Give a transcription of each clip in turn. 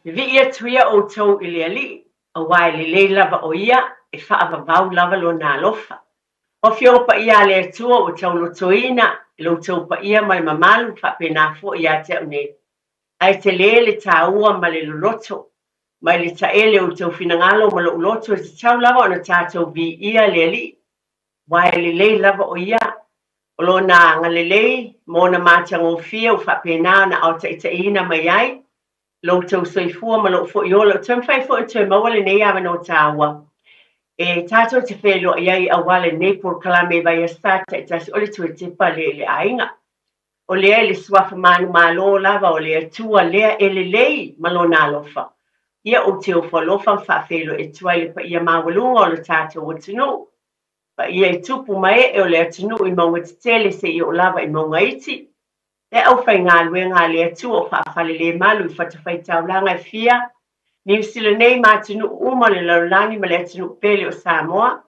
Vi ia tuia o tau I le ali, a wai le lava o ia, e whaavavau lava lo nā lofa. O fio pa ia le atua o tau lotoina, lo tau pa ia mai mamalu whapena fo ia te au nei. Ai te le tā ua ma le loto, mai le ta ele o tau finangalo ma lo loto e te tau lava o na tātou vi ia le ali, wai le lava o ia, o lo nā ngalelei, mo na mātango fia o whapena na au ta ina mai ai, lo tau soifua ma lo fo iola, tau mwhai fo e tau mawale nei awa no tāua. E tātou te whelo iai a wale nei por kalame vai a stata e tasi ole tu e tipa le ainga. O lea le swafa manu malo lava o lea tua lea ele lei malo nā lofa. Ia o te o whalofa mwhawhelo e tuai le pa ia mawalunga o le tātou o tunu. Pa ia e tupu mai e o lea tunu I maunga te tele se I o lava I maunga iti. E au whai ngā lue ngā lea tua o whaafale le malu I whatawhai taulanga e fia. Ni sila nei mātunu uma le laulani ma le atunu pele o Samoa.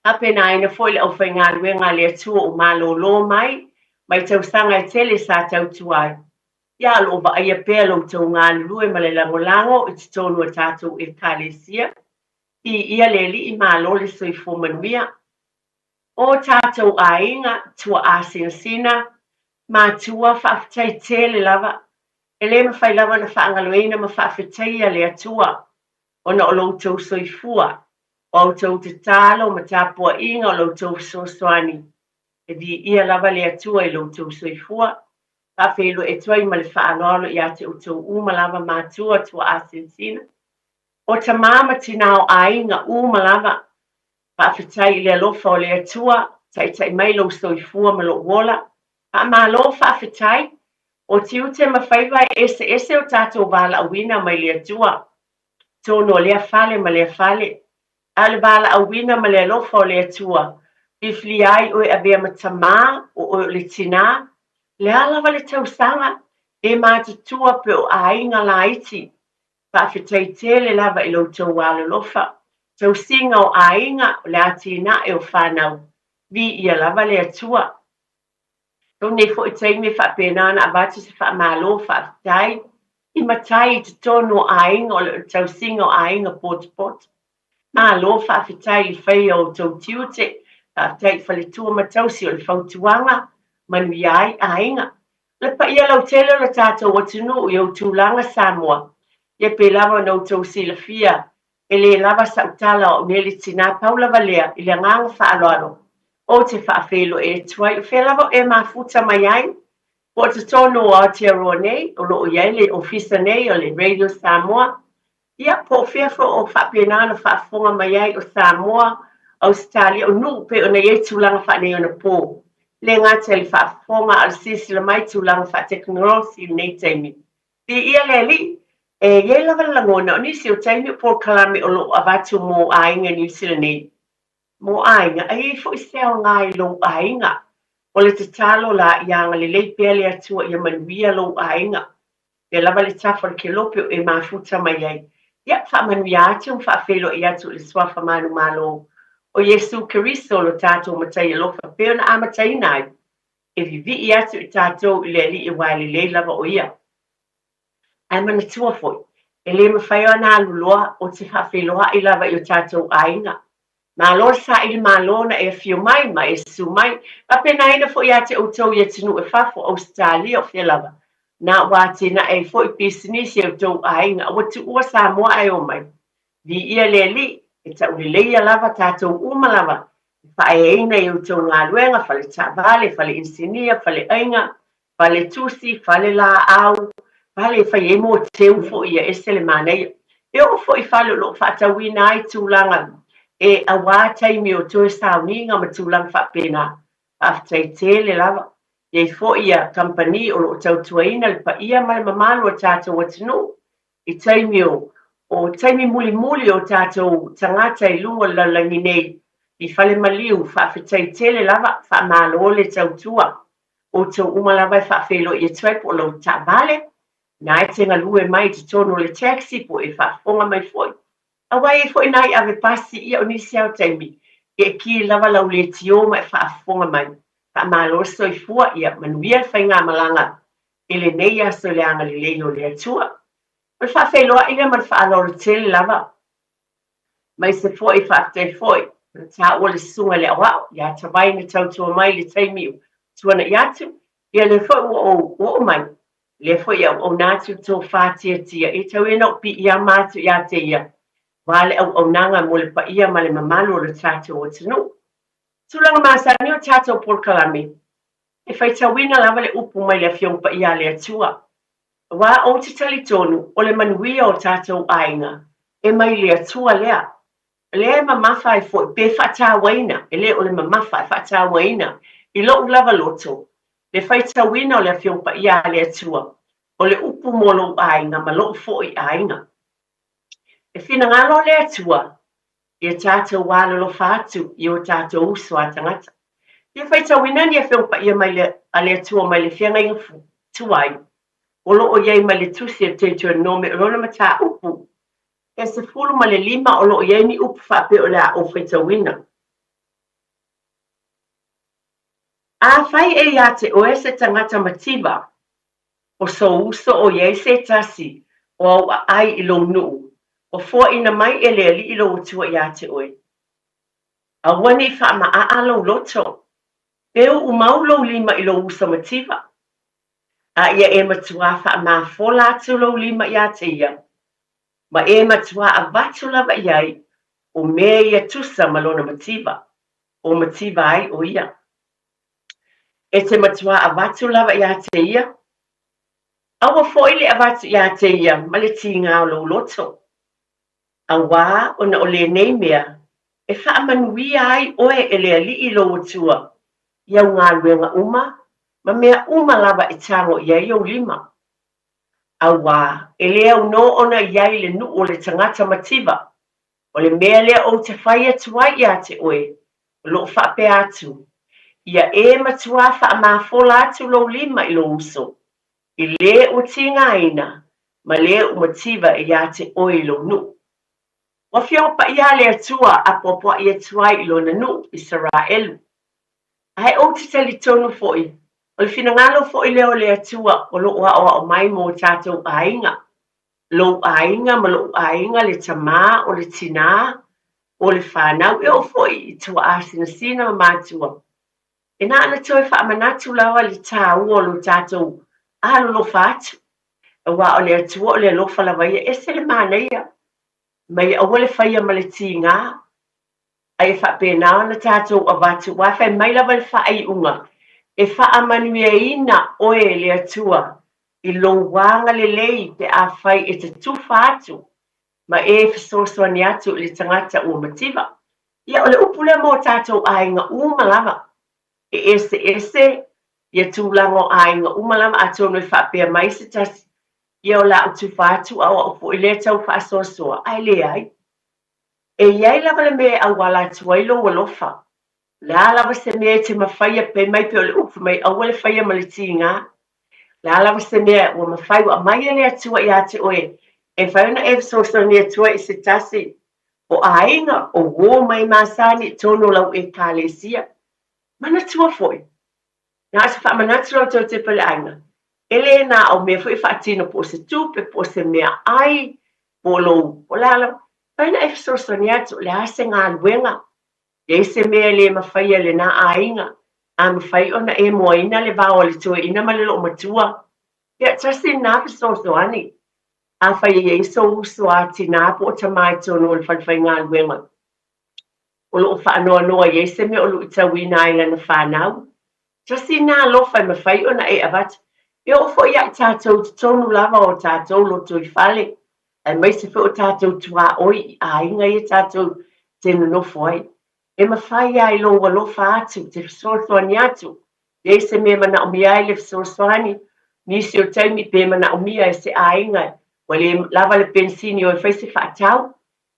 Ape na ina foi le au whai ngā lue ngā lea tua o malo lo mai, mai tausanga e tele sa tau tuai. Ia alo ba aia pēa lo tau ngā lue ma le langolango I te tonu a tātou e kālesia. I ia le li I malo le soifo manuia. O tātou a inga tua a sina, mātua whaafitai tele lava. E le mawhai lawa na whaangaloina ma whaafetai a le atua, o na o loutou soifua, o autou te talo ma tāpua inga o loutou sosoani. E vi ia lava le atua I loutou soifua, whawhelo e tuai ma le whaaloalo I ate outou uma lava mātua tua a sensina. O ta mama tinao a inga uma lava, whaafetai le alofa o le atua, tai mai lo soifua ma lo wola, pa ma lo whaafetai, o tiu te mawhaiwai ese o tātou wala awina mai lea tua. Tono lea fale ma lea fale. Ale wala awina ma lea lofa o lea tua. Bifli ai oe avea matama o le tina. Le alawa le tausanga. E mātu tua pe o ainga la iti. Whawhetai tele lava I loutou wala lofa. Tausinga o ainga o le atina e o whanau. Vi ia lava lea tua. Tone fo I taimi whapena na abati se whamalo whaafitai. I matai te tono ainga o le tausinga o ainga pot. Malo whaafitai I whai o tau tiute. Whaafitai whaletua matausi o le whautuanga. Manu iai ainga. Le pa ia lau tele o le tātou watunu I au tūlanga Samoa. Ia pe lava no tau sila fia. E le lava sautala o neli tina paula valea. I le nganga whaaloalo. O te whaafelo e tuai o whelava e mafuta mai ai. Po te tono o Aotearoa nei, o loo iai le ofisa nei o le Radio Samoa. Ia po whiawha o whapenana whaafonga mai ai o Samoa, Australia, o nuu pe o na iei tūlanga whanei o na pō. Le ngāta le whaafonga al sisila mai tūlanga wha teknolosi nei taimi. Di ia le li, e iei lava langona o nisi o taimi po kalame o loo avatu mō ainga New Zealand nei. Mo ainga, ai fo I seo ngai lo ainga. O le te talo la ianga le leipea le atua I manuia lo ainga. E lava le tafa ke lope e mafuta mai ai. Ia wha manuia atu whaafelo I atu le swafa manu malo. O Yesu Keriso lo tātou matai lofa peo na amatai nai. E vivi I atu I tātou I le li I wai le lava o ia. Ai mana tua foi. E le mawhaio ana aluloa o te whaafeloa I lava I o tātou ainga. Malo sa il malona e fio mai e su mai. Apena ina fo ia te outou ia tinu e whafo Australia o whialava. Na wate na e fo I pisinisi e outou ainga. O tu ua Samoa ai o mai. Vi ia le li, e ta ule leia lava tātou uma lava. Whae eina e outou ngā luenga, whale tāwale, whale insinia, whale ainga, whale tusi, whale la au, whale whae e mo te ufo ia esele manei. E o fo I whale lo whatawina ai tūlanga. E a wātai mi o toe sauninga ma tūlang whapena. Aftai tele lava. Iei fo ia company o lo tau tuaina le pa ia mai mamalo o tātou watinu. I taimi o taimi muli o tātou tangata I lungo lalangi nei. I whale maliu whaafitai tele lava whaamalo o le tau tua. O tau umalava I whaafelo I tuai po lo tāwale. Nā e tenga lue mai te tono le taxi po e whaafonga mai foi. Awai fo inai ave pasi ia o nisi au taimi. E ki lava lau le tio mai whaafonga mai. Ka malo soifua ia manuia whai ngā malanga. Ele nei a so le anga le leo le atua. O le whawhailoa inga ma le whaaloa tele lava. Mai se foi whaaftai foi. Ta ua le sunga le awao. Ia tawai na tautua mai le taimiu. Tuana i atu. Ia le foi o mai. Le foi au nātu tō whātia tia. E tau e nau pi ia mātu ia te ia. Wale au nanga mo le pa ia ma le mamalu o le tātou o tanu. Tulanga masani o tātou polkalami. E whai tawina lava le upu mai le fiong pa ia le atua. Wa o te tali tonu o le manuia o tātou ainga. E mai le atua lea. Le mamafa e foi pe whata waina. E le o le mamafa e whata waina. I lo lava loto. Le whai tawina o le fiong pa ia le atua. O le upu molo ainga ma lo fo i ainga. E whina ngalo le atua. Ia tātou wālo lo whātu. I o tātou uso a tangata. Ia whai tawina ni a fiong pa ia mai le atua mai le whianga inga tuai. O lo o iei mai le tusi e te tua nome o lona mata upu. E se fulu ma le 5 o lo o iei ni upu whape o lea o whai tawina. A whai e ia te o e se tangata mativa. O so uso o iei se tasi o au ai i lo nuu. O fua ina mai e le ali i lo utua ia te oe. A wani wha ma a alo loto. Peo u mau lo 5 i lo uso mativa. A ia e matua wha ma fola atu lo 5 ia te ia. Ma e matua a vatu lava iai o mea ia tusa malona mativa. O mativa ai o ia. E te matua a vatu lava ia te ia. Awa foile a vatu ia te ia ma le tinga o lo loto. A wā o na o le nei mea. E wha manuia ai oe e le ali i lo utua. Iau ngā luenga uma. Ma mea uma lava e tango iai o 5. A wā, e lea uno ona iai le nu o le tangata mativa. O le mea lea o te whai atua ia te oe. O lo whape atu. Ia e matua wha ma fola atu lo 5 i lo uso. I le o tinga ina. Ma le o mativa ia te oe lo nu. Wa fiong pa ia le atua a popo ia tua i lo na nu Israelu. Ai o te tali tonu foi. O le finangalo fo i leo le atua o lo o mai mo tātou ainga. Lo ainga ma lo ainga le tamā o le tina o le whanau e o fo i tua asina sina ma mātua. E nā ana toi wha manatu lawa le tā ua o lo tātou alo lo whātu. E wā o le atua o le alofa lawaia e se le māneia. Mai a wale whaia ma le tī ngā. Ai wha pēnā na tātou a wātu wā whai mai lawa le wha ai unga. E wha manuia ina oe le atua i lo wanga le lei te a whai e te tuwha atu ma e whasosoani atu le tangata ua mativa. Ia o le upule mo tātou ainga umalama e ese ia tūlango ainga umalama atu no i whapea mai se tasi ia o la o tuwha atu au o po i le tau whasosoa ai le ai. E iai lava le me au wala tuailo walofa. La lava se mea te mawhaia pe mai pe o le upu mai au le whaia ma le tinga. La lava se mea ua mawhai wa mai le atua i ate oe. E whaiona e soso ni atua i se tasi. O ainga o wō mai masani tono lau e kālesia. Mana tua foi. Nā se wha manatu lau tau te pale ainga. Ele nā au mea fwoi whaatino po se tupe po se mea ai po lou. O la lava. Whaiona e soso ni atu le ase ngā luenga. E se mea le mawhaia le nā ainga. A mawhai ona e moa ina le vāo le tua ina ma le lo matua. Ia tasi nā pisoso ani. A whai e so uso a ti nā po o tamai tono o le whaiwhai ngā luenga. O lo o whaanoa noa e se mea o lo utawina ila na whanau. Tasi nā lofa e mawhai ona e avat. E o fo ia tātou tonu lava o tātou lo tui whale. E mai se fo o tātou tua oi a inga i tātou tenu no foi. E mawhai ai lo walofa atu, te whasosoani atu. E se mea mana o mia le whasosoani, nisi o taimi pe mana o mia e se ainga. Wale lava le pensini o e whai se whaatau,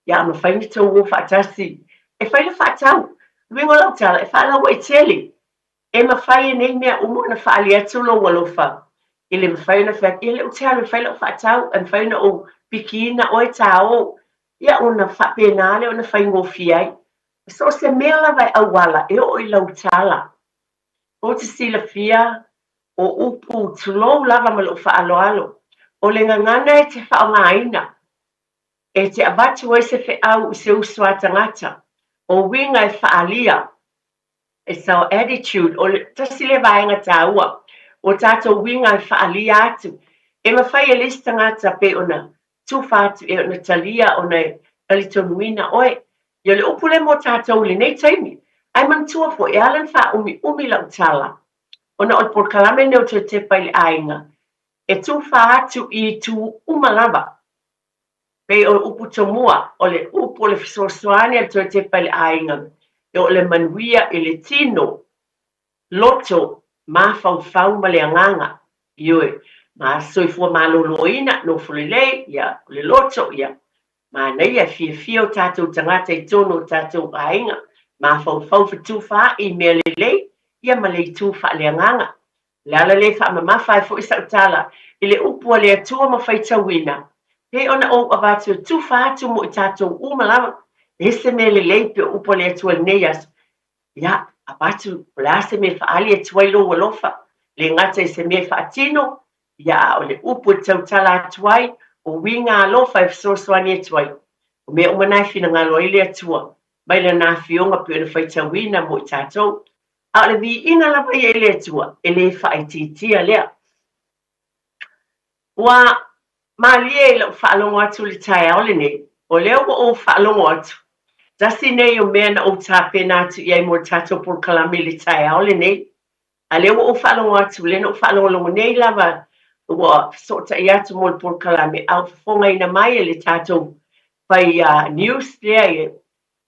ia ma whai ni tau o whaatasi. E whai le whaatau, luengo lau tala, e whaalawa e tele. E mawhai e nei mea umo na whaali atu lo walofa. E le mawhai na whaak, e le utalo e whai lau whaatau, e mawhai na o pikina o e tāo. Ia o na whapenale o na whai ngofi ai. So se mea lava e awala e o i lau tala. O te sila fia o upu tulou lava ma lo wha alo alo. o le ngangana e te whaongaina, e te abatu e se whiau I se usua tangata, o winga e whaalia, e sao attitude, o le tasile vaenga tāua, o tātou winga e whaalia atu, e mawhai e lista ngata pe ona, tūwhātu e ona talia ona e alitonuina oe, ia le upule mo tātou le nei taimi, ai mantua fo e alan wha umi lau tala, ona o por kalame neo te pai le ainga, e tūwhātu I tū umalava, pe o upu tomua, o le upu le fisosoane al te pai le ainga, e o le manuia e le tino, loto, ma fau ma le anganga, ioi, ma soifua maloloina, no fulelei, ia, le loto, ia, ma nei a fia o tātou tangata I tono tātou ainga, ma fau fitu wha I mea lelei, ia ma le tu wha le anganga, le ala le wha ma whai fo isa utala, I le upu le atua ma whai tawina, he ona o avatu tu wha atu mo I tātou umalawa, he se mea lelei pe upu le atua neias, ia, abatu, la se me whaali e tuai lo walofa, le ngata I se me whaatino, ia, o le upu tautala atuai, o winga alofa e fisosoani e tuai, o mea umanai fina ngalo ile atua, mai le nā fionga pe ona whaitawina mo I tātou, a le vi inga lava I ele atua, ele whaititia lea. Wa, ma lie le whaalongo atu le tai aole ne, o leo o whaalongo atu, Dasi nei o mea na o tāpena atu iai mo tātou por kalame le tai aole nei. A leo o whalongo atu, le no whalongo longo nei lava, ua sota I atu mo por kalame, au whafonga ina mai le tātou pai news lea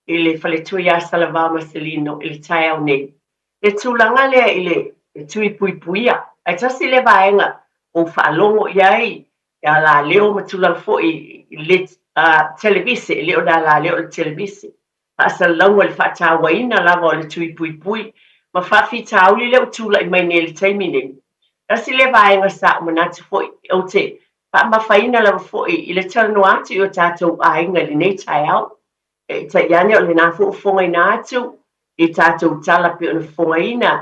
I le whale tui a Salavao Marcelino I le tai au nei. Le tūlanga lea I le tui pui puia, ai tasi le vaenga o whalongo iai, ia la leo matulang fo I le televise, leo da la leo le televise. Asa laua le whaatawaina lava o le tui pui pui, ma whawhi tauli leo tūla I mai ne le taimine. Asi le vaenga sa o manatu fo o te, ma whaina lava fo I le talano atu o tātou ainga le nei tai au. E ta iane o le nā fo fonga ina atu, I tātou tala pe ona fonga ina,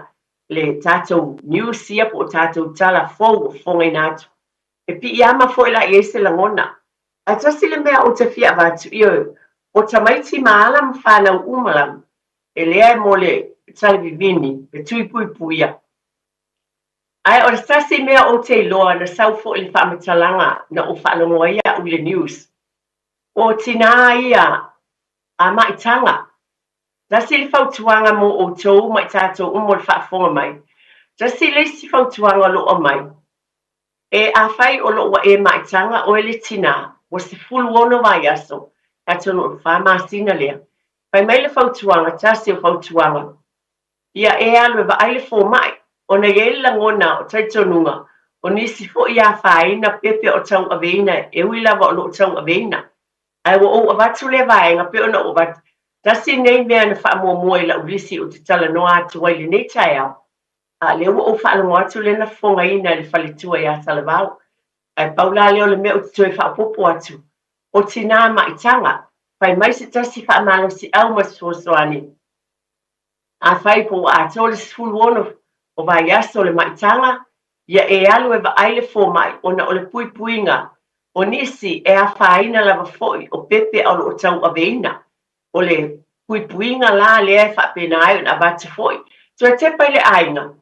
le tātou news ia po tātou tala fo fonga ina atu. E pi iama fo ila I ese langona. A tasi le mea o te fia vatu iyo, o tamaiti maalam whanau umalam, e lea mo le talivivini, e tui pui puia. Ai o tasi mea o te loa na sau fo le whamatalanga na o whanongoa ia u le news. O tina ia a maitanga. Tasi le whautuanga mo o tau mai tātou umo le whaafonga mai. Tasi le si whautuanga lo o mai. E a whai o lo wa e maitanga o le tina. O se fulu ono vai aso, a tono o whamasina lea. Pai mai le whautuanga, tasi o whautuanga. Ia e alu e wa aile fō mai, o na iei langona o taitonunga, o nisi fo ia whaina pepe o tau aveina, e ui lava o lo tau aveina. Ai o avatu le vaenga pe ona o vat, tasi nei mea na wha mua mua I la ulisi o te tala noa atu wai le nei tai au. A leo o whaalongo atu le na fonga ina le whalitua ia Salavao. Ai paula leo le mea o te tue whaapopo atu. O tina maitanga, pai mai se tasi whaamalo si au masuosoani. A whai po a tole sifulu ono o vai aso le maitanga, ia e alu e wa aile fō mai, ona o le pui puinga, o nisi e a whaina lava foi, o pepe au o tau aveina, o le pui puinga la lea e whaapena ai o na batu foi. So e te pai le ainga,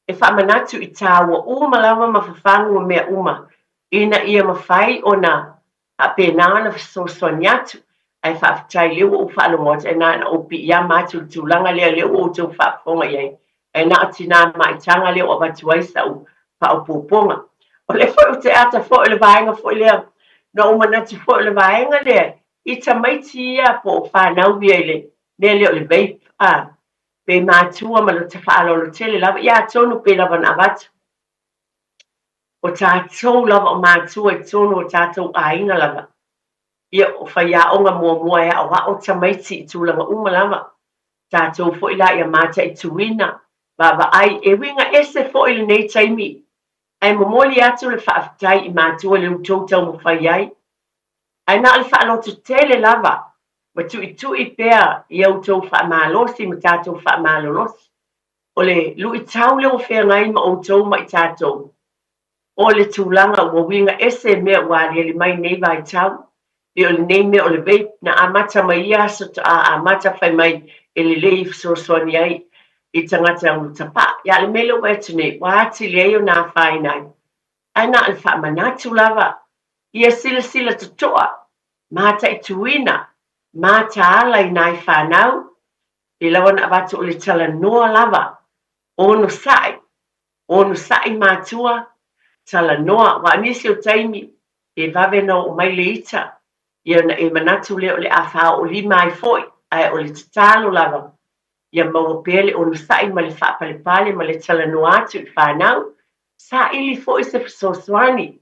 e whaamanatu I tāua uma lava mawhawhangu o mea uma, ina ia mawhai o na a pena na fisosoani atu, ai whaafitai leo o whaalongota, e na o pi ia matu tūlanga leo o tau whaafonga iei, e na atina maitanga leo o batuai sa u whaopoponga. O le foi o te ata foi le vaenga foi lea, na o manatu foi le vaenga lea, I tamaiti ia po whanau via le, leo le vape, pe mātua ma lo te whaalolo tele lava, ia tonu pe lava na batu. O tātou lava o mātua I tonu o tātou ainga lava. Ia o whaia onga mua ea o wa o tamaiti I tūlanga uma lava. Tātou fo ila ia māta I tuina. Baba ai e winga ese fo ili nei taimi. Ai momoli atu le whaafitai I mātua le utotau mo whaiai. Ai na le whaalotu tele lava. Ma tui pēr I au tau whaamalosi ma tātou whaamalolosi. O le lui tau leo whea ngai ma o tau ma I tātou. o le tūlanga ua winga ese mea ua le mai nei vai tau. Le o le nei mea o le vape na amata mai ia so a amata fai mai e le lei soasoani ai I tangata au tapa. Ia le mele ua etu nei, ua ati le eo nā whai nai. Ai na le wha manatu lava, ia sila tutoa, mata I tuina, mata ala I nai whanau, I lawa na abatu o le tala noa lava, ono sai matua, tala noa, wa anisi o taimi, e vave no o mai le ita, ia na e manatu le o le awha o lima ai foi, ai o le tatalo lava, ia maua pele ono sai ma le whapalepale ma le tala noa atu I whanau, sa ili foi se fisoswani,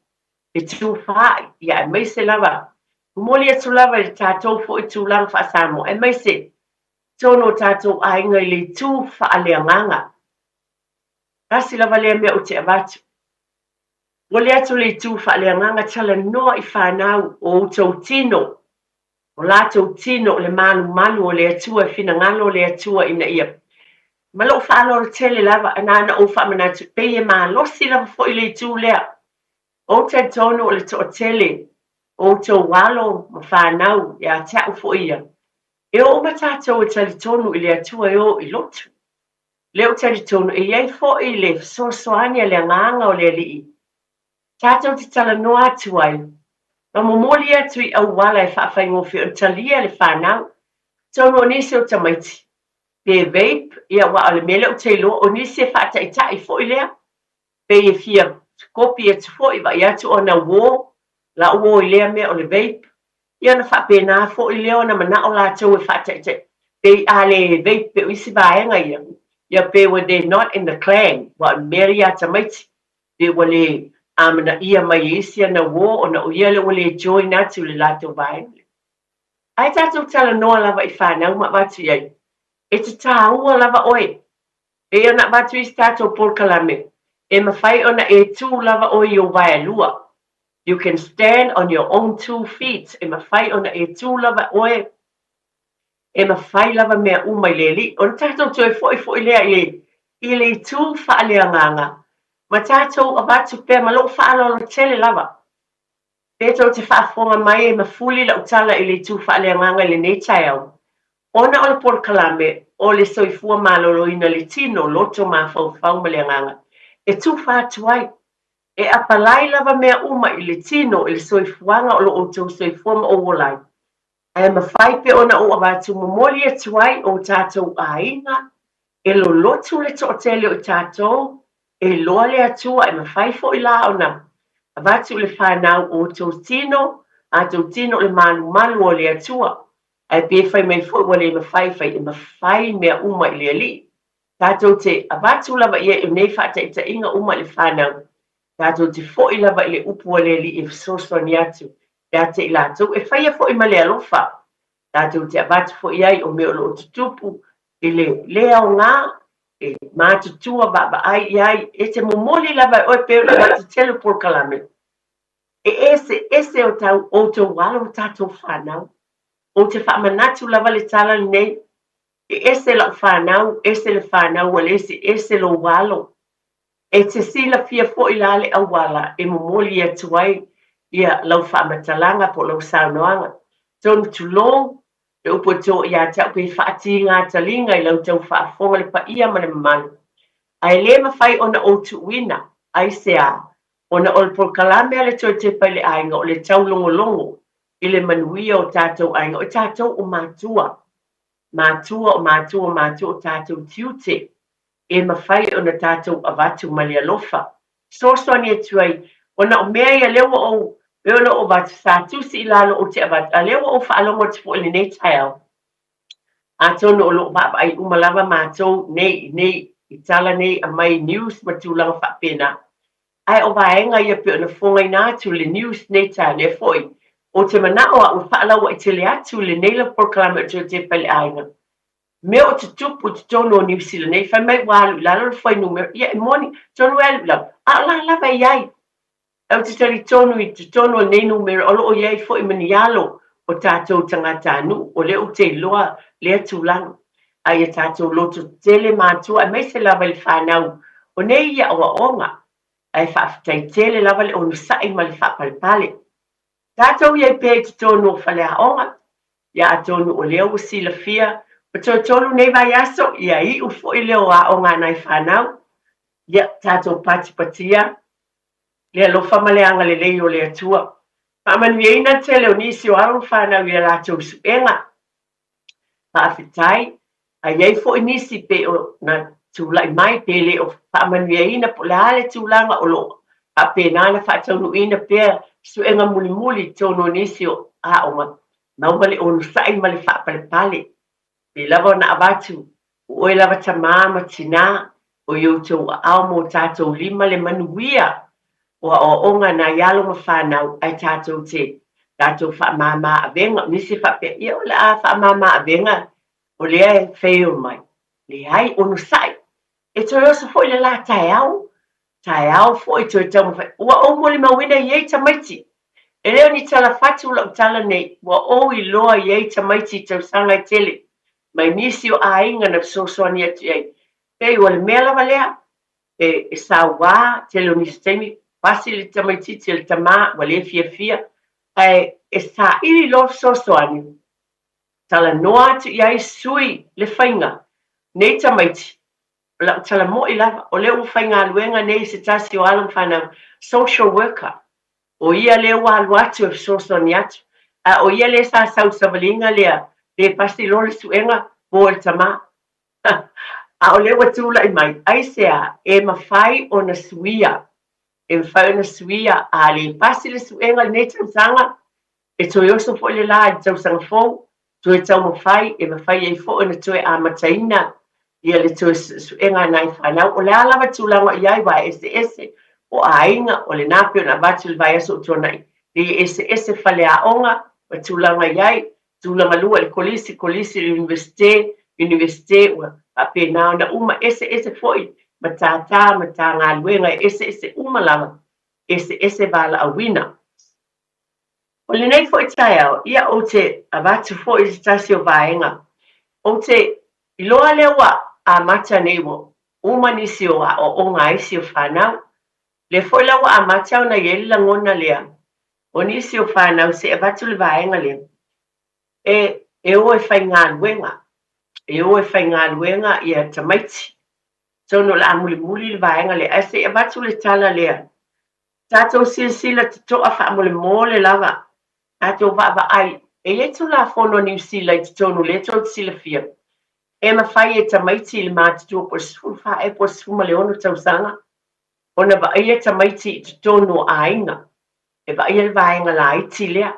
e tu whai, ia e mai se lava, moli atu lava le tātou foi tu lang whaasamo, e mai se, tono tātou ainga I le tu whaaleanganga, kasi lava lea mea o te abatu. Wale atu le tu whaaleanganga tala noa I whanau o tau tino. O la tau tino le malu o le atua fina ngalo le atua ina ia. Malo whaalo tele lava anana o whamanatu peye losi lava fo I le tu lea. O te tono o le to tele o tau walo ma whanau ia tau fo ia. E o matatou e tali tonu I le atua e o I lotu. Leo tali tonu e iei fo I le soasoani le nganga o le alii. Tātou te tala noa atu ai. Ma momoli atu I au wala e whaafai ngofi o talia le whanau. Tono o nisi o tamaiti. Pe vape, ia wa ale mele o teilo, o nisi e whaata I tai fo I lea. Pe e fia kopi e tufo I wa I atu o na wō, la uo I lea mea o le vape. Ia na whaape nā fo I lea o na mana o la tau e whaata I tai. Pe ale vape pe uisi vaenga ia. Ia pe wa they not in the clan, wa meri a tamaiti. Pe wale amana ia mai isia na wo o na uia le wale join atu le lato vaenga. Ai tātou tala noa lava I whanau ma watu iai. E te tāua lava oe. E ana watu I tātou polkalame. E mawhai ona e tū lava oe o vai lua. You can stand on your own 2 feet. E mawhai ona e tū lava oe. E mawhai lava mea umai leli. O tātou tō e foi lea I le tū whaalea nganga. Ma tātou a watu pēr malo whaalolo tele lava. Pētou te whaafonga mai e mawhuli la utala I le tū whaalea nganga le nei tai au. Ona o le polkalame o le soifua malolo ina le tino loto mawhau ma le nganga. E tū whātu ai. E apalai lava mea uma I le tino I le soifuanga o lo o tau soifua ma o wolai. Ai mawhai pe ona o awatu momoli e tuai o tātou ainga. E lo lotu le tootele o tātou. E loa le atua e mawhai fo I la ona. Awatu le whanau o tau tino. A tau tino le malu o le atua. Ai pe fai mai fo wale mawhai fai e mawhai mea uma I le ali. Tātou te awatu lava ia e nei whata I ta inga uma le whanau. Tātou te fo I lava I le upu le ali e sosoni atu. Ia te I lātou e whaia fo I male alofa. Tātou te awatu fo I ai o meo lo tutupu I le lea o ngā e mātutua baba ai iai e te momoli lava o e peo la te tele polkalame. E ese o tau o tau walo o tātou whanau. O te whaamanatu lava le tala nei. E ese la whanau, ese le whanau wale ese lo walo. E te sila fia fo I lale au wala e momoli atu ai ia lau whaamatalanga po lau saunoanga. Tonu tulong, e upo tō ia tau pe whaati ngā talinga I lau tau whaafonga le pa ia mana manu. Ai le mawhai ona o tuwina, ai se a. Ona o le polkalame ale tō te pai le ainga o le tau longo. I le manuia o tātou ainga o tātou o mātua. Mātua o tātou tiute. E mawhai ona tātou avatu mali alofa. Sosoani e tuai, ona o mea ia lewa o Beola o watu sātusi I lalo o te awatu. A lewa o whaalongo te fo I nei tai au. A tono o lo baba ai umalava mātou nei I tala nei a mai news matulanga whapena. Ai o vaenga ia pe ona fonga I nātu le news nei tai ne foi. O te manao a o whaalawa I te le atu le neila proklama o te pale ainga. Mea o te tupu te tono o New Zealand nei. Whai mai walu lalo le whai numero. Ia e moni tono elu lau. A la lava iai. Au te tari tonu I te tonu o nei numero o loo iai fo I manialo o tātou tangata anu o leo te loa lea tūlanga. Ai a tātou loto tele mātua a mai se lava le whanau o nei ia o onga. ai whaafetaitele lava le onu sai ma le whaapalipale. Tātou iai pē te tonu o whaleaonga, ia atonu o leo usila fia, o tolu nei vai aso, ia I ufo I leo aonga nai whanau, ia tātou patipatia, lea lofa maleanga le lei o lea tua. Pamanuieina te leo nisi o aru whanau ia lātou suenga. Paafetai, a iei fo inisi pe o na tūlai mai pe le o pamanuieina po le ale tūlanga o lo a pe nana whaataunuina pe suenga muli muli tono nisi o aonga. Maumale o nusai male whaapalepale. Pe lava na abatu, oe lava tamama tina, o youtou ao mo tātou lima le manuia, o onga na yalo ma whanau ai tātou te, tātou whaamama avenga, nisi whape ia o le a whaamama avenga, o le ai wheo mai. Le ai o nusai, e toi oso fo le la tai au fo I toi tau mawhai, ua o mo le mawina iei tamaiti, e leo ni tala fatu la utala nei, ua o I loa iei tamaiti tau sanga I tele, mai nisi o ainga na sosoani atu iei. Pei ua le mea lava lea, e sa wā, te leo nisi teimi, pasi le tamaiti te le tama, wa le fia fia, e sa iri lo sosoani. Tala noa atu iei sui le whainga, nei tamaiti, la tala mo I lava, o leo whainga aluenga nei se tasi o alam whanau, social worker, o ia leo alu atu e sosoani atu, o ia le sa sau savalinga lea, le pasi lo le suenga, po le tama. A o lewa tūla I mai, aisea, e mawhai o na suia, e mawhai o na suia, a le pasi le suenga le tau sanga, e toi oso fo le la, tau sanga fōu, toi tau mawhai, e mawhai e fo o na toi a mataina, ia le toi suenga nai whanau, o le alawa tūlanga iai wa ese, o a inga, o le napi o na batu le vai aso utonai, le ese fale a onga, wa tūlanga iai, tūlanga lua, le kolisi, universite, a pe nao na uma ese foi matata ngā luenga ese uma lava ese vala a wina o le nei foi tai au ia o te avatu foi te tasi o vaenga o te iloa lewa a mata nei wo uma nisi o ngā isi o whanau le foi lawa a mata o na yeli langona lea o nisi o whanau se avatu le vaenga lea e o e whai ngā luenga e o e whai ngā luenga I a tamaiti. Tono la muli le vaenga le ase e watu le tala lea. Tātou sila te toa wha mole mole lava. Tātou wa ai. E leto la whono New Sila I te tono leto te sila fia. E ma whai e tamaiti le mātua po sifun wha e po sifuma le ono tau sanga. Ona wa ai e tamaiti te tono a inga. E wa ai le vaenga la iti lea.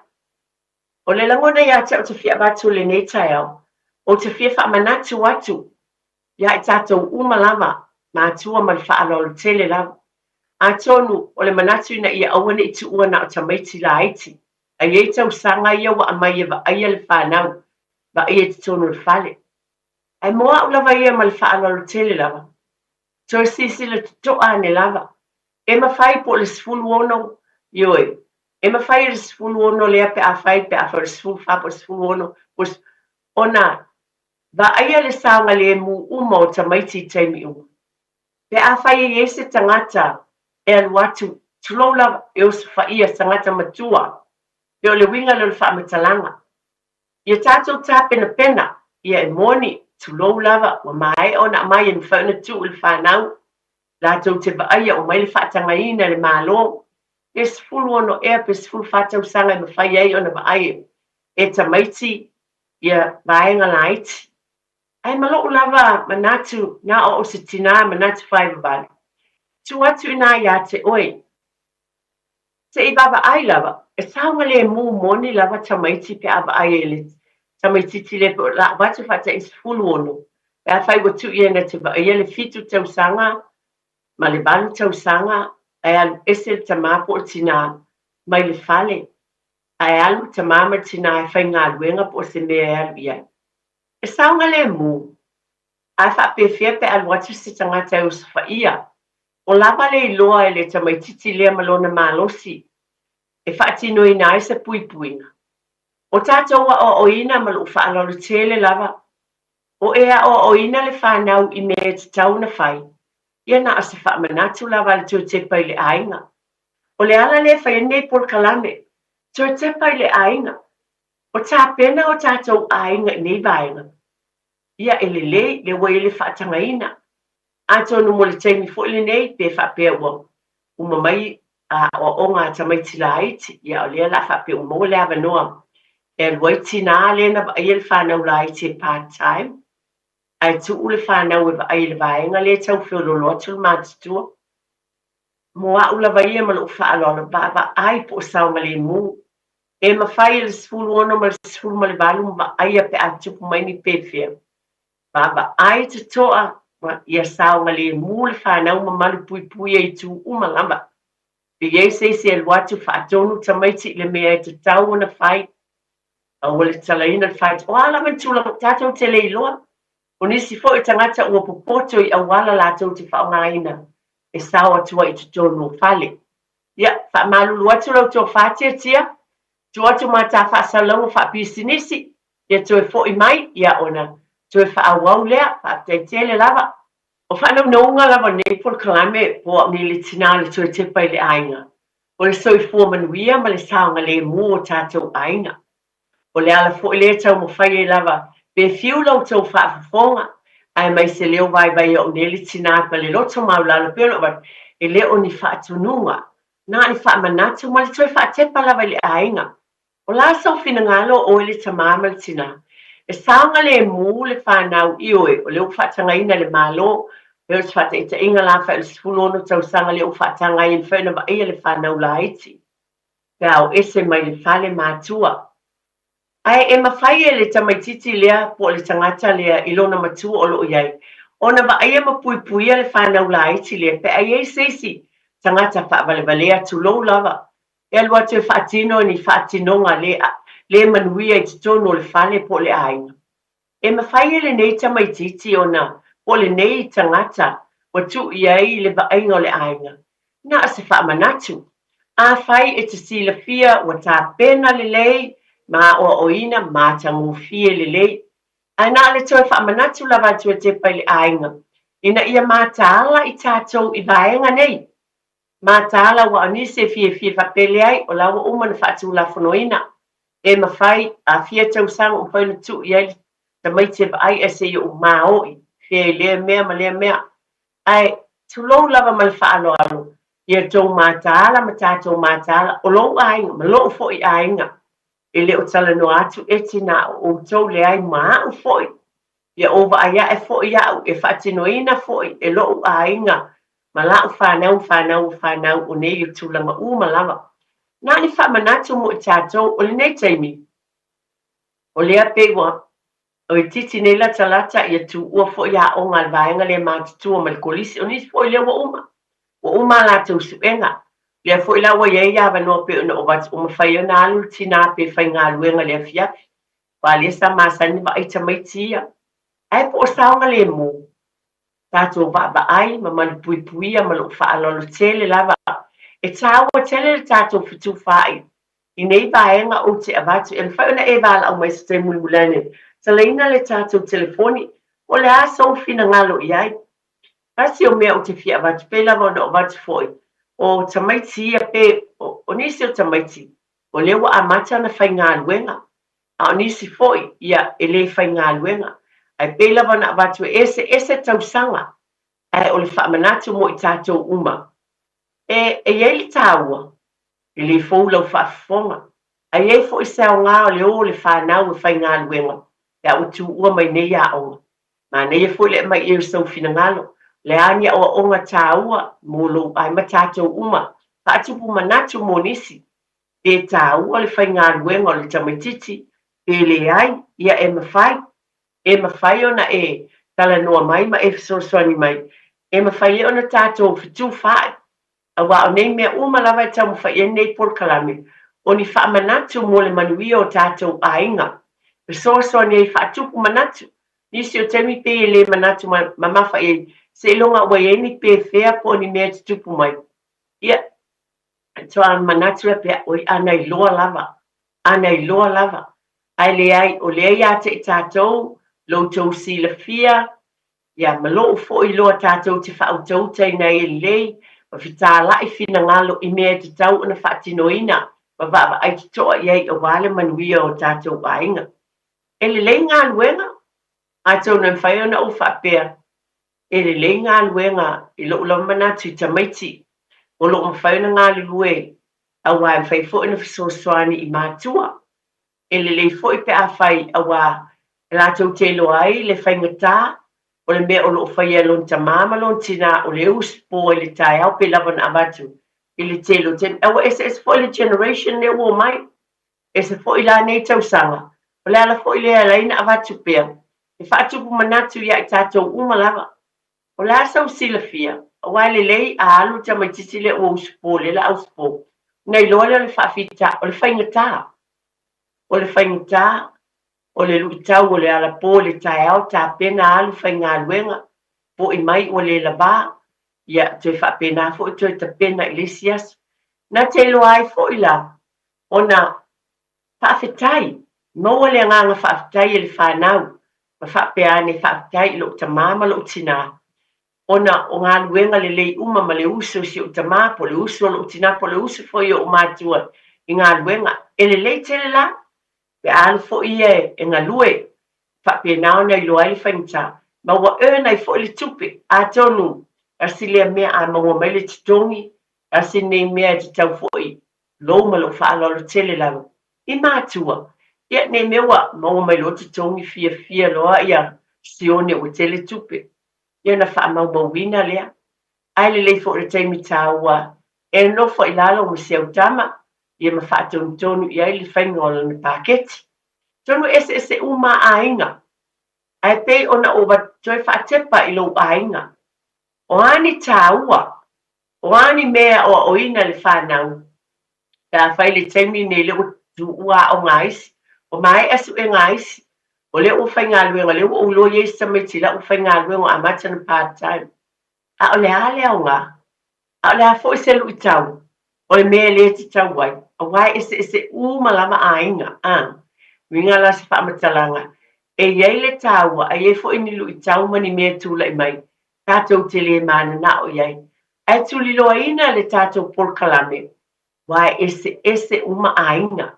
O le langona ia tau te fia watu le netai au. O te fia wha manatu watu, ia I tātou uma lava, mātua ma le wha alolo tele lava. A tonu, o le manatu ina ia awane I tu ua na o tamaiti la aiti. A iei tau sanga ia wa amai e wa aia le whanau, wa aia te tonu le whale. Ai moa u lava ia ma le wha alolo tele lava. Toi sisi le toa ane lava. E ma whai po le sifulu ono, ioi. E ma whai le sifulu ono lea pe a whai le sifulu wha po le sifulu ono, ona, va aia le sanga le mu uma o tamaiti taimi uma. Pe a whai e ese tangata e alu atu tulola e osu whaia tangata matua e o le winga le wha matalanga. Ia tātou tā pena ia e moni tulola wa mai o na mai en whauna tu le whanau lātou te va aia o mai le whaatangaina le malo e sifulu ono ea pe sifulu whatau sanga e mawhai ai o na va aia e tamaiti ia vaenga laiti. Ai malo lava manatu na o se tina manatu whai vavali. Tu atu ina ia te oi. Te I baba ai lava, e saunga le mu moni lava tamaiti pe ava ai ele. Tamaiti ti le la watu fata is fulu ono. Pe a whai watu ia na te va ia le fitu tau sanga, ma le balu tau sanga, ai alu ese tamapo o tina mai le fale. Ai alu tamama tina e whai ngā luenga po se mea alu ia. E saunga le mu. Ai wha pe fia pe alu atu se tangata e usa whaia. O lava le iloa e le tamaititi lea malona malosi. E whaatino ina ai se pui puina. O tātou o ina malu whaalolo tele lava. O ea o ina le whanau I mea te tau na whai. ia na se whaamanatu lava le tue te pai le ainga. O le ala le whai nei por kalame, tue te pai le ainga. O tā pena o tātou ainga nei vaenga. Ia ele le wai le whaatangaina. A tonu mo le taimi fo le nei pe whaapea ua. Uma mai o ngā tamaiti la iti. Ia o lea la whaapea umo le awa noa. E luai tina le na va ai le whanau la iti part-time. Ai tu ule whanau e va ai le vaenga le tau whiololo atu le mātutua. Moa ula vai e malo whaalona ba ai po sao ma le mu. E mawhai le sifuru ono ma le sifuru ma le valu ma ai a pe atupu mai ni pefea. Ba ai te toa ia sao ma le mu le whanau ma malu pui pui e tu uma lamba. Pe iei se e luatu whaatonu tamaiti le mea e te tau ona whai. A wale talaina le whai. O ala man tula tatou te leiloa. O nisi fo e tangata ua popoto i awala latou te whaongaina. E sao atua i te tonu whale. Ia, whamalulu atu lau tō whātia tia. Tu atu mata whaasalango whaapisinisi. Ia tō e fo i mai, ia ona. Tō e whaawau lea, whaatele lava. O whanau naunga lava nei por kalame po ni le tina le tō e te pai le ainga. O le soi fua manuia ma le saonga le mu o tātou ainga. O le ala fo i le tau mo whai e lava. Pe fiu lau tō whaafafonga. Ai mai se leo vai o nele tina pa le loto maulalo pelo ba e leo ni whaatununga. Nā ni whaamanatu ma le tō e whaatepa lava le ainga. O la sau fina ngalo o ele tamama le tina. E saonga le mu le whanau ioe o leo whaatangaina le malo. Leo te whata ita inga la wha le sifulono tau sanga leo whaatangaina whaina wa ia le whanau la iti. Pea o ese mai le whale mātua. Ai e mawhai e le tamaititi lea po le tangata lea ilona matua o loo iai. Ona wa aia mapuipuia le whanau la iti lea pe ai e seisi tangata whaavalevalea tu lou lava. E alua te whaatino ni whaatinonga le manuia i te tono le whale po le aina. E mawhai e le nei tamaititi ona po le nei tangata wa tu iai le vaenga o le aina. Na se whaamanatu. A whai e te sila fia wa tā pena le lei ma o oina ma tangu fie le lei. Aina le toi whaamanatu lava tu e te pai le ainga. Ina ia ma tāla i tātou i vaenga nei. Ma tāla wa anise fie whapele ai o lawa umana whaatu la whanoina. E mawhai a fia tau sang o whaina tu i ai ta mai te ai e se i o maoi. Fie lea mea ma lea mea. Ai tu lou lava ma le whaalo alo. Ia tau ma tāla ma tātou ma tāla o lou ainga ma lou fo i ainga. E leo tala no atu e tina o tau le ai maa u foi. Ia ova aia e foi au e whaatinoina foi e loo ainga. Ma lau whanau o nei o tūlanga uma lava. Nā ni whamanatu mo i tātou o le nei taimi. O lea pewa o i titi nei la talata i atu ua foi a o ngā vaenga le mātutua ma le kolisi o nisi foi lewa uma. O uma la tau suenga. Lea foi la wa yei ya no pe no wat o mafai na alu tina pe fai nga luenga le fia. Wa le sa masani ba ita mai tia. Ai po saunga le mo. Tato ba ai ma mal pui pui ma lo fa lo tele lava. E tawa tele tato fitu fai. I nei vaenga o te avatu e fai na e vala o mai ste mulmulane. Salaina le tato telefoni o le aso fina ngalo iai. Kasi o mea o te fia avatu pe lava no avatu foi. O tamaiti a pe o nisi o tamaiti o lewa a mata na whai ngā luenga a o nisi foi ia e le whai ngā luenga ai pe lava na watu ese tausanga ai o le whaamanatu mo i tātou uma e li tāua e le fou lau whaafonga ai e fo i sao ngā o le o le whanau e whai ngā luenga e a utu ua mai nei a onga ma nei e fo le mai e usau fina ngalo le ania o onga tāua mo lo ai matatou uma paatupu manatu mo nisi e tāua le whai ngā luenga o le tamaititi e le ai ia e mawhai ona e tala noa mai ma e fisosoani mai e mawhai ona tātou fitu whai a wa o nei mea uma lava e tau mawhai e nei por kalame o ni wha manatu mo le manuia o tātou ainga fisosoani e whaatupu manatu nisi o temi pe e le manatu ma mawhai e se longa wai ni pe fea po ni mea tupu mai. Ia, toa manatu e pea oi anai loa lava. Ai le ai, o le ai ate i tātou, lo tau si la fia, ia malo fo'i loa tātou te whautau tei nei e lei, ma whitālai whina ngalo I mea te tau ana whaatinoina, ma wāwa ai te toa iei o wale manuia o tātou ainga. E le lei ngā luenga, a tau na mwhai ona o whaapea, e le lei ngā luenga I lo ula manatu I tamaiti, o lo mwhai ona ngā lulue, a wā mwhai fo'i na whisoswani I mātua, e le lei fo'i pe a whai a wā, e lātou te loa ai le whaingatā, o le mea o lo whaia lon ta mama lon tina o le uspo e le tai au pe lava na amatu I le telo ten awa ese fo le generation le wo mai ese fo ila nei tau sanga o le ala fo ile ala ina avatu pe e fatu pu manatu ya tato uma lava o la sau silafia o wale lei a alu ta mai tisi le o uspo le la uspo nei lo le fa fita o le faingata o le luitau o le ala po le tae au ta pena alu fai ngā luenga po I mai o le laba ia te wha pena fo I te pena Ilesias na te lo ai fo I la o na whaafetai maua le nganga whaafetai e le whanau ma whaapeane whaafetai lo ta mama lo tina o na o ngā luenga le lei uma ma le uso si o ta mā po le uso lo tina po le uso fo I o mātua I ngā luenga e le lei tele la pe al fo ie e nga lue fa pe nao nei lo ai fainta ma wa e nei fo le tupe a tonu asile me a ma wa mele tongi asine me a tau fo I lo ma lo fa lo tele la I matua ia ne me wa ma wa mele tongi fia lo ia sione o tele tupe ia na fa ma wina le ai le fo le taimi taua e no fo I lalo mo se utama ia ma fa tonu ia I le faingolo na paketi tonu ese uma ainga ai pe ona o ba toi fa tepa I lo ainga o ani taua o ani mea o ina le whanau ta fai le taimi ne le tu ua o ngais o mai asu e ngais o le o fai ngā luenga le o lo ye samiti la o fai ngā luenga a mata na part time a o le ale au ngā a o le a fo se lu tau o le mea le te tau wai o wai ese uma lama ainga winga la se whaamatalanga e iei le taua a iei fo ini lu I tau mani mea tūla I mai tātou te le mana na o iei ai tūli loa ina le tātou polkalame wai ese uma ainga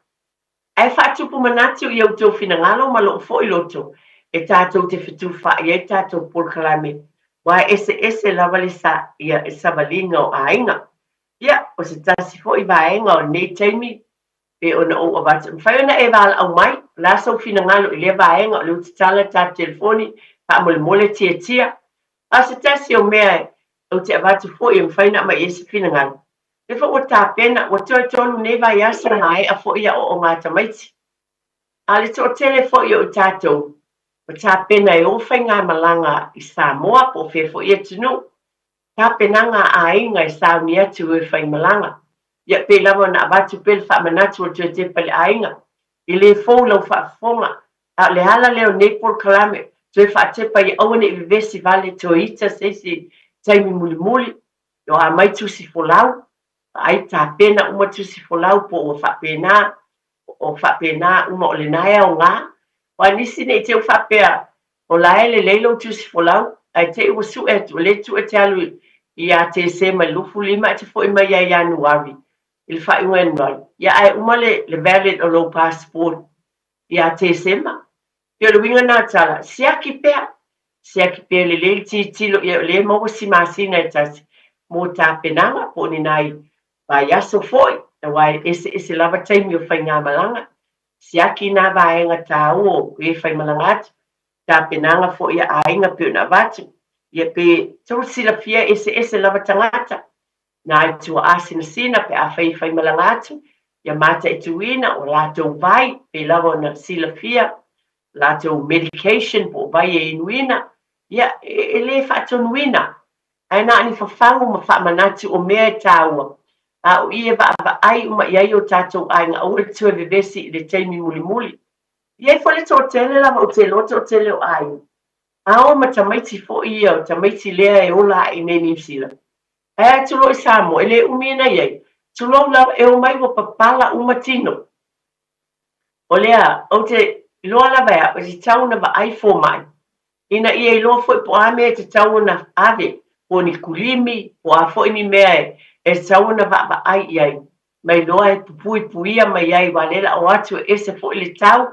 ai whaatupu manatu I au tau finangalo ma loo fo I loto e tātou te whitu wha iei tātou polkalame wai ese lava le sa ia e savalinga o ainga ia o se tasi fo I vaenga o nei taimi e ona o avata whai ona e wala au mai la sau fina ngalo I le vaenga o le utitala ta telefoni pa mole tia a se tasi o mea o te avata fo I mwhai na mai ese fina ngalo le fo o ta pena o toi tolu ne vai asa hai a fo ia o ngā tamaiti a le to tele fo I o tātou o ta pena e o whai ngā malanga I Samoa po fe fo ia tunu ta pena ngā ainga I Sauni atu e whai malanga ia pe lava na avatu pe le whaamanatu o te pale ainga I le fōu lau whaafonga a le ala leo nepol kalame te whaatepa I awane I vesi vale to ita sesi taimi muli o a mai tusi folau ai ta pena uma tusi folau po o whapena uma o le naia o ngā wa nisi nei te whapea o lae le leilo tusi folau ai te ua su etu le tu e te alu I a te se mai lufu lima te fo I mai a Januari il fa I wenwal ia ai umale le valid o low passport ia te sema ia le winga na tala siaki pe le tilo ia le mo si masina tasi mo ta penanga po ni nai ba ya so foi e wai ese lava taimi o fai ngā malanga siaki na vaenga tau e fai malanga ta penanga fo ia ainga pe na vatu ia pe tau sila fia ese lava tangata na I tua asina sina pe a fai malangatu ia mata I tuina o lato vai pe lava na sila fia lato medication po vai e inuina ia e le fato nuina ai na ni fafangu ma fa manatu o mea taua a o ia va ai uma ia o tato ai nga o tu vivesi le taimi muli ia fo le totele lava o te loto tele o ai a o ma tamaiti fo ia o tamaiti lea e ola I neni sila ai tulo Samo ele umina ye tulo la e o mai wo papala umatino olea o te loa la vai o si tau na va ai fo mai ina ia i loa foʻi po a mea te tau ona ave po ni kulimi po a foʻi ni mea e tau ona vaavaai i ai mai loa e pupuipuia mai ai ua le laʻo atu e ese foʻi le tau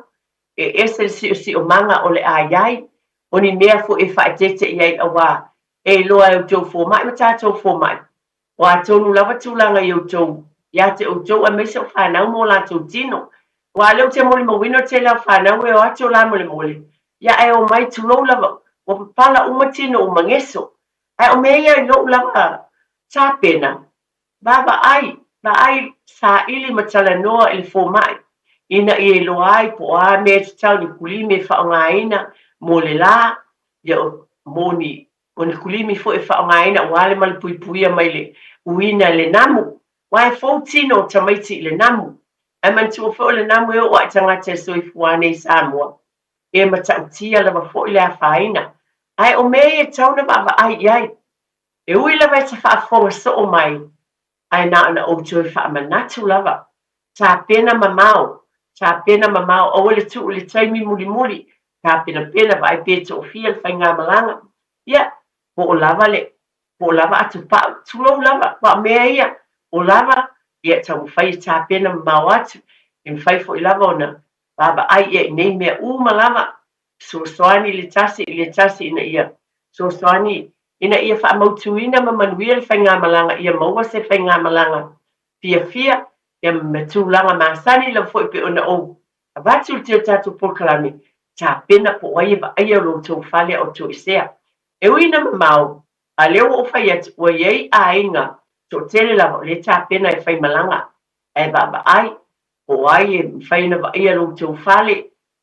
e ese le siʻosiʻomaga o le a iai o ni mea foʻi e faatete i ai auā e loa e outou fomaʻi ma tatou fomaʻi o a tonu lava tulaga i outou ia te outou a maise o fanau mo latou tino ua leu te molimauina o te lau fanau e o atu o la molemole ia e o mai tulou lava ua papala uma tino uma geso ae o mea ia i loʻu lava tapena vaai saʻili ma talanoa i le fomaʻi ina ia iloa ai po a mea tatau ni kulimi e faaaogāina mo le lā ia moni o ni kulimi foʻi e faaaogāina ua ale ma le puipuia mai le uina le namu ua e fou tino o tamaiti i le namu ae manatua foʻi o le namu e oo aʻi tagata e soifua nei Samoa e matautia lava foʻi le afāina ae o mea ia tauna vaavaai i ai e ui lava e tafaafoga soo mai ae na ona outou e faamanatu lava tapena mamao aua le tuu le taimi mulimuli tapenapena vaai pe toʻafia le faigamalaga ia po o lava atupaʻu tulou lava ua o mea ia o lava ia taumafai e tapena mamao atu e mafai foʻi lava ona vaavaai ia i nei mea uma lava soasoani i le tasi ina ia soasoani ina ia faamautuina ma manuia le faigamalaga ia maua se faigamalaga fiafia ia me tulaga masani lau foʻi pe ona ou avatu le teo tatou polokalame tapena po ai e vaaia o loutou fale o toʻisea e uina mamao a leu oo fai atu ua iai aiga toʻatele lava o le tapena e faimalaga ae vaavaai o ai e mafai na vaaia loutou fale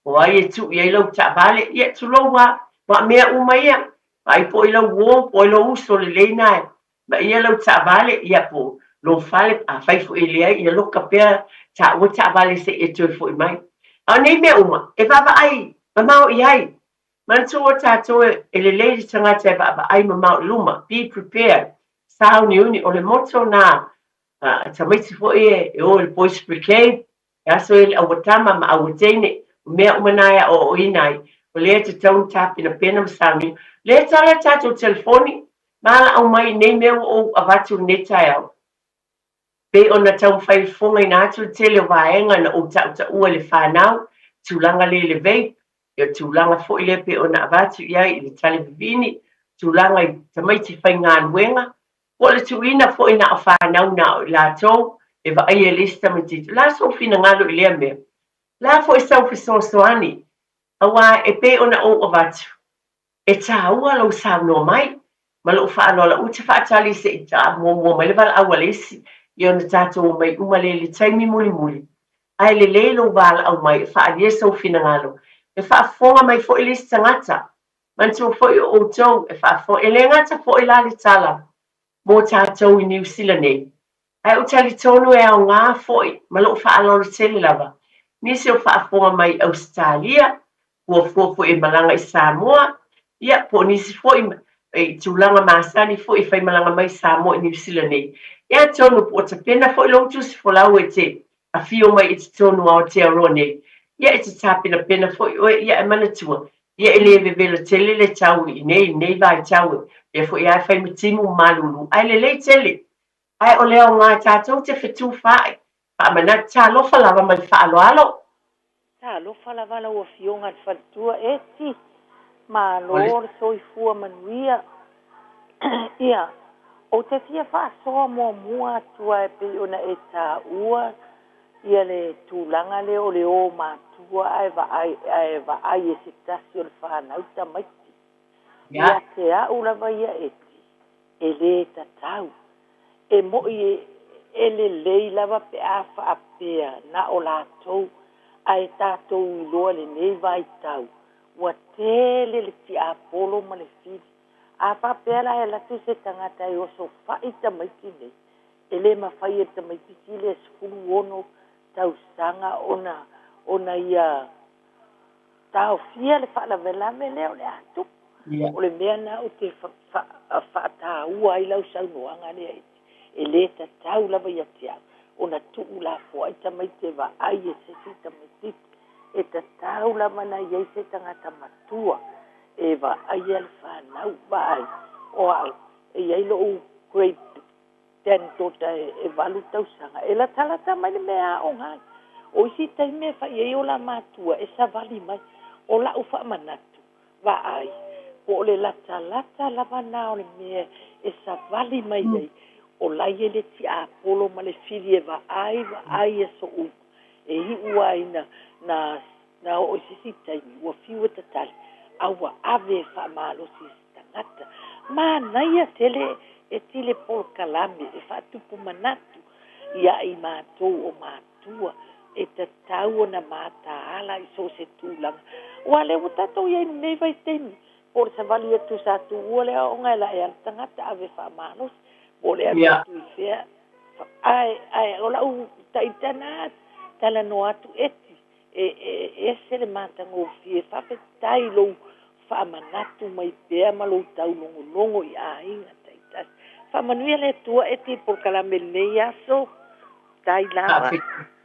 o ai e tuʻi ai lau taavale ia tulou ua mea uma ia ai po i lau uō po i lau uso leleina e ma ia lau taavale ia po lo fale afai foʻi i leai ia loka pea taʻua taavale seʻi e toe foʻi mai a nei mea uma e vaavaai mamao i ai manatua o tatou e lelei le tagata e vaavaai mamao i luma be prepared sauniuni o le moto na tamaiti foʻi e o le boys brigade e aso e le auatama ma auateine mea uma na ia ooina ai o lea tatau tapenapena ma sauniuni le tala tatou telefoni malaʻau mai nei mea ua ou avatu lenei taeao pei ona taumafaifoga ina atu le tele o vaega na ou taʻutaʻua le fanau tulaga lē le vape ia tulaga foʻi lea pe ona avatu i ai i le talevivini tulaga i tamaiti faigaluega ua le tuuina foʻi na o fanau na o i latou e vaaia e lesi tamatiti la soufinagalo i lea mea la foʻi saufesoasoani auā e pei ona ou avatu e tāua lau saunoa mai ma loo faaloalaʻu te faatali seʻi taamuamua mai le valaau a lesi ia ona tatou mai uma lē le taimi mulimuli ae lelei lou valaau mai e faalia soufinagalo e faafofoga mai foʻi lesi tagata manatua foʻi o outou e faafoga e le gata foʻi la le tala mo tatou i niusila nei ae o talitonu e aogā foʻi ma loo faaloalo tele lava nisi o faafoga mai Australia ua fua foʻi e malaga i Samoa ia po nisi foʻi e tulaga masani foʻi faimalaga mai Samoa i niusila nei ia tonu po o tapena foʻi lou tusifolau e te afio mai e totonu a o te aroa nei ia e te tapenapena foʻi oe ia e manatua ia e lē vevela tele le tau i nei vaitau ia foʻi ae faimatimu malulu ae lelei tele ae o le aogā tatou te fetūfaʻi faamanatu talofa lava ma le faaloalo talofa lava lau afioga le faletua eti malo le soifua manuia ia o te fia faasoa muamua atua e pei ona e tāua ia le tulaga le o le ō matua ae vaai e se tasi o le fanau tamaiti ia te aʻu lava ia eti e lē tatau e moʻi e lelei lava pe a faapea na o latou ae tatou iloa lenei vaitau ua tele le tiapolo ma le fili a faapea la e latu se tagata e oso faʻi tamaiti nei e lē mafai e tamaititi le 10 tausaga ona ia taofia le faalavelave lea o le atu o le mea na o te faatāua ai lau saunoaga lea e lē tatau lava ia te au ona tuu lapo ai tamaiti e vaai e sesi tamaititi e tatau lava na iai se tagata matua Eva ai alfa nau bai o au e ai lo great ten tota e valu tau sanga e la talata mai le mea o ngai o isi tai me fa ye o la matua e sa vali mai o la ufa manatu va ai o le lata lava na o le me e sa vali mai ai o la ye le ti a polo ma le fili e va ai e so u e hi uaina na o isi tai o fiu te tali aua ave fa malo si tangata ma naia tele e tile por kalame e fa tupu manatu ia i mātou o mātua e te tau na mata ala i so se tūlanga wale o tatou ia i nei vai temi por sa vali atu sa tu wale o ngai la e al tangata ave fa malo wale atu tu i fea ai o la u taitana tala no atu eti e se le matango fie fa pe tai lo fa manatu mai pea malo tau longo i ainga taitas fa manuia le tua eti por kalame nei aso tai lava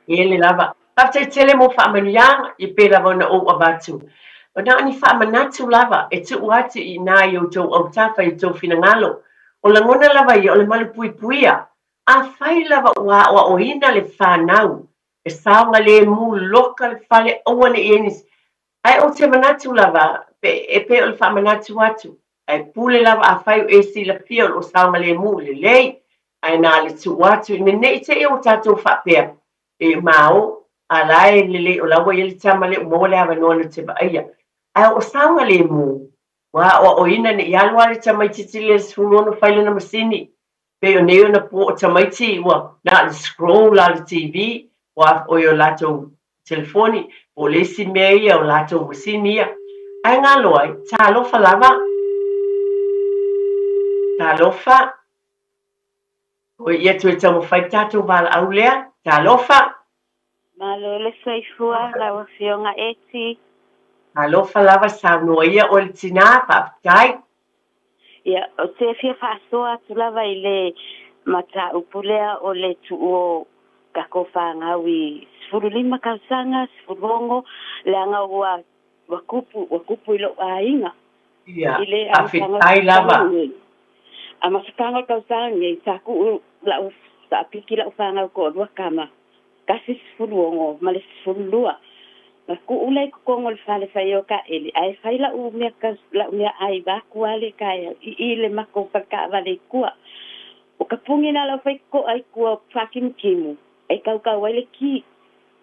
ele lava fa tele mo fa manuia i pela vona o abatu ona ni fa manatu lava e tu atu i na yo jo o tafa i to fina ngalo o la ngona lava i o le malu puia a fai lava wa o ina le fa nau e saunga le mu loka le fale o ne enis ai o te manatu lava pe o le fa manatu atu ai pule lava a fai o esi la pia o saunga le mu le lei ai na le tu atu me nei te e o tatou fa pea e mao alai le o lawa i le tama le mo le ava no te baia ai o saunga le mu wa o ina ne yalu ale tama titi le suno fai na masini pe o nei na po tama ti wa na scroll al TV wa o yo lato telefoni o le si meia o lato masini ai nga loi talo falava talofa o ia tu e tamo fai tatou val aulea talofa malo le soifua la wafionga eti talofa lava saunoa ia o le tina paaptai ia o te fia faasoa tulava i le mata upulea o le tuo kako whāngawi sifuru lima kausanga sifurungo le anga ua wakupu ilo ainga ia awhitai lava a masakanga kausanga i saku lau sa apiki lau whāngau ko rua kama kasi sifurungo ma le sifurulua ma ku ulai ko kongo le fale fai o ka ele ai fai la u mea ai ba kuale kai i le mako paka vale kua o ka pungi na la fai ko ai kua fakim kimu ai kau wai le ki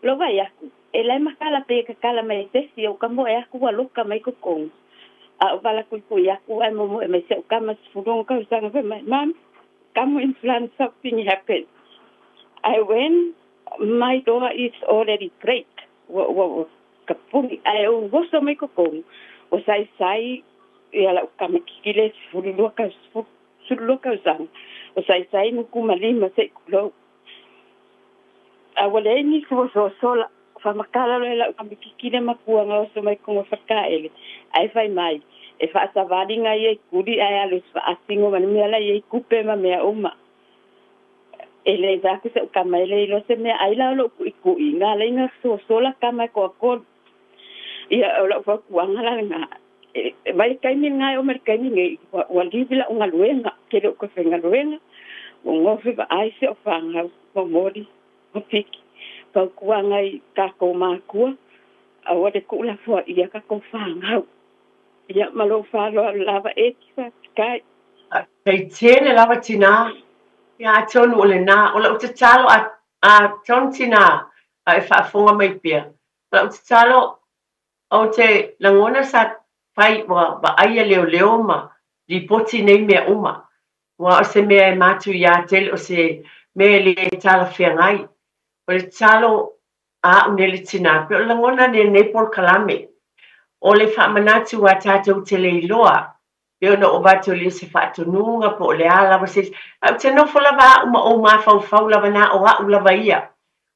lo vai aku e lai makala pe ka kala mai tesi o ka mo e aku wa loka mai ko kongo a vala ku ya ku ai mo me se o ka mas furong ka usanga fe mai mam come in plan something happened I went my door is already great kapuni ai o gosto mai ko o sai ia la kamikile fulu ka usang o sai no kumali ma se kulo awale ni ko sola fa makala la kamikile makuanga so mai ko fakaele ai fai mai e fa savali nga ye kudi ai alu asingo man me la ye kupe ma me uma ele za ku se kamele lo se me ai la lo ku inga le nga sola kama ko ia o fa kuanga la nga vai kai mi ngai o merkai mi ngai wa livila unga luenga ke lo ko fenga luenga o ngofi ba ai se o fanga mo mori o piki pa kuanga i ka ko makua a wa de ku la fo ia ka ko fanga ia malo fa lo lava ekifa kai kai tene lava tina ia tonu o le na o la uta talo a ton tina a fa fonga mai pia la uta talo o te langona sa fai wa ba aia leo ma li poti nei mea uma wa o se mea matu ia tel o se mea le tala whiangai o le talo a unele tina pe o langona ne por kalame o le whamanatu a tātou te le iloa pe ona o watu le se whaatununga po o le ala wa se au te nofo lava uma o mawhau lava na o au lava ia